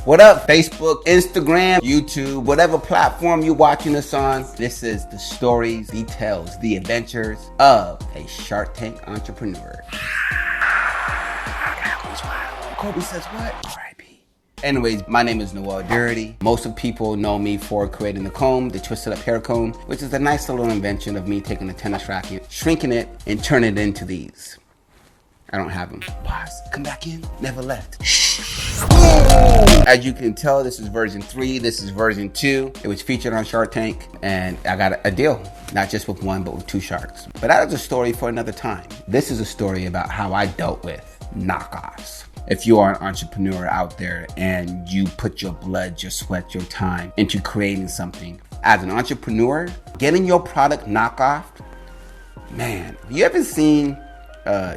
What up, Facebook, Instagram, YouTube, whatever platform you're watching this on? This is the stories, details, the adventures of a Shark Tank entrepreneur. Kobe says what? R.I.P. Anyways, my name is Noel Durity. Most of people know me for creating the comb, the twisted up hair comb, which is a nice little invention of me taking a tennis racket, shrinking it, and turning it into these. I don't have them. Pause. Come back in. Never left. As you can tell, this is version 3. This is version 2. It was featured on Shark Tank, and I got a deal. Not just with one, but with 2 sharks. But that is a story for another time. This is a story about how I dealt with knockoffs. If you are an entrepreneur out there and you put your blood, your sweat, your time into creating something, as an entrepreneur, getting your product knockoff, man, have you ever seen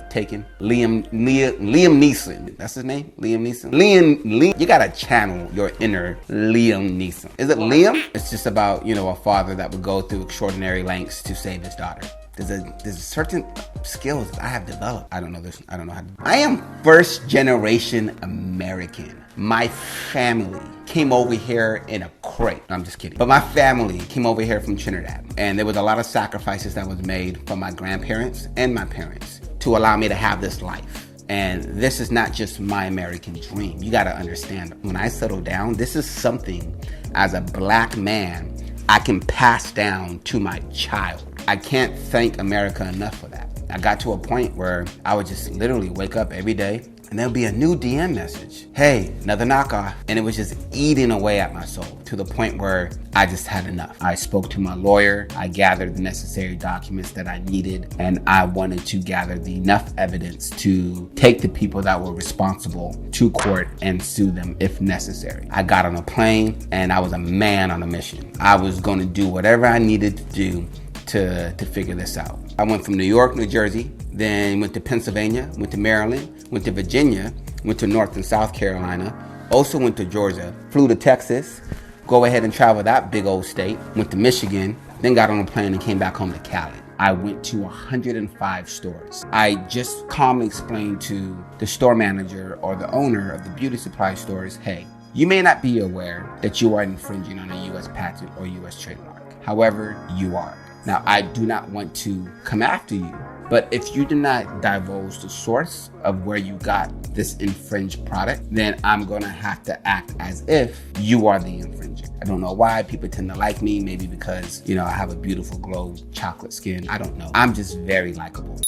Taken? Liam Neeson. That's his name? Liam Neeson? Liam, you gotta channel your inner Liam Neeson. Is it Liam? It's just about, a father that would go through extraordinary lengths to save his daughter. There's certain skills that I have developed. I don't know how to. I am first generation American. My family came over here in a crate. No, I'm just kidding. But my family came over here from Trinidad. And there was a lot of sacrifices that was made from my grandparents and my parents to allow me to have this life. And this is not just my American dream. You gotta understand, when I settle down, this is something as a black man I can pass down to my child. I can't thank America enough for that. I got to a point where I would just literally wake up every day and there'll be a new DM message. Hey, another knockoff. And it was just eating away at my soul to the point where I just had enough. I spoke to my lawyer. I gathered the necessary documents that I needed, and I wanted to gather enough evidence to take the people that were responsible to court and sue them if necessary. I got on a plane and I was a man on a mission. I was going to do whatever I needed to do to figure this out. I went from New York, New Jersey, then went to Pennsylvania, went to Maryland, went to Virginia, went to North and South Carolina, also went to Georgia, flew to Texas, go ahead and travel that big old state, went to Michigan, then got on a plane and came back home to Cali. I went to 105 stores. I just calmly explained to the store manager or the owner of the beauty supply stores, hey, you may not be aware that you are infringing on a U.S. patent or U.S. trademark. However, you are. Now, I do not want to come after you, but if you do not divulge the source of where you got this infringed product, then I'm going to have to act as if you are the infringer. I don't know why people tend to like me, maybe because, I have a beautiful glow chocolate skin. I don't know. I'm just very likable.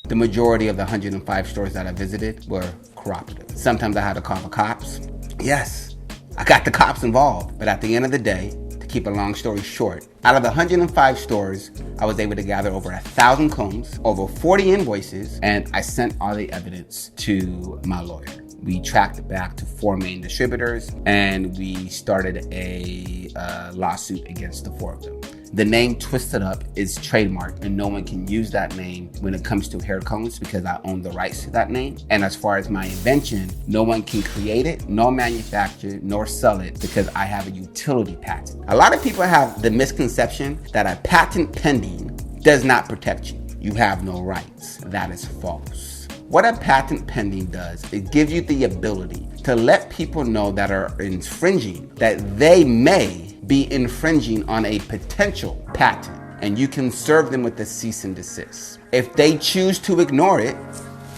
The majority of the 105 stores that I visited were cooperative. Sometimes I had to call the cops. Yes, I got the cops involved, but at the end of the day, keep a long story short, out of the 105 stores, I was able to gather over 1,000 combs, over 40 invoices, and I sent all the evidence to my lawyer. We tracked it back to 4 main distributors, and we started a lawsuit against the 4 of them. The name Twisted Up is trademarked, and no one can use that name when it comes to hair combs because I own the rights to that name. And as far as my invention, no one can create it, nor manufacture it, nor sell it because I have a utility patent. A lot of people have the misconception that a patent pending does not protect you. You have no rights. That is false. What a patent pending does, it gives you the ability to let people know that are infringing that they may be infringing on a potential patent, and you can serve them with a cease and desist. If they choose to ignore it,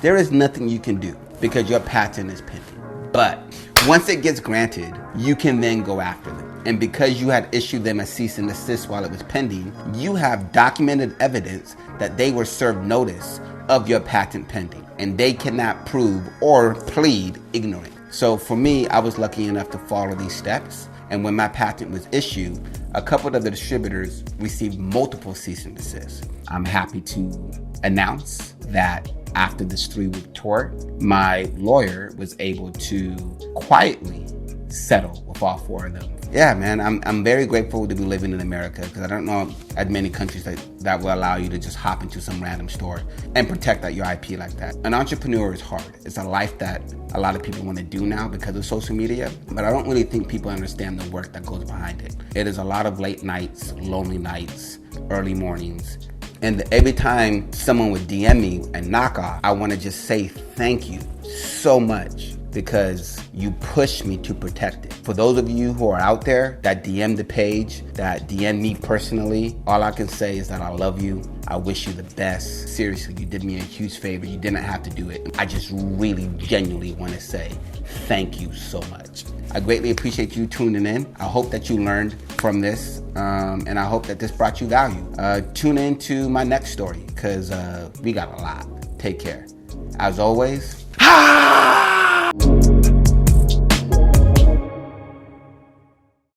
there is nothing you can do because your patent is pending. But once it gets granted, you can then go after them. And because you had issued them a cease and desist while it was pending, you have documented evidence that they were served notice of your patent pending, and they cannot prove or plead ignorant. So for me, I was lucky enough to follow these steps. And when my patent was issued, a couple of the distributors received multiple cease and desist. I'm happy to announce that after this 3-week tour, my lawyer was able to quietly settle with all 4 of them. Yeah, man, I'm very grateful to be living in America because I don't know as many countries that will allow you to just hop into some random store and protect that your IP like that. An entrepreneur is hard. It's a life that a lot of people want to do now because of social media, but I don't really think people understand the work that goes behind it. It is a lot of late nights, lonely nights, early mornings. And every time someone would DM me and Knockoff, I want to just say thank you so much because you push me to protect it. For those of you who are out there that DM the page, that DM me personally, all I can say is that I love you. I wish you the best. Seriously, you did me a huge favor. You didn't have to do it. I just really genuinely want to say thank you so much. I greatly appreciate you tuning in. I hope that you learned from this, and I hope that this brought you value. Tune in to my next story, because we got a lot. Take care. As always,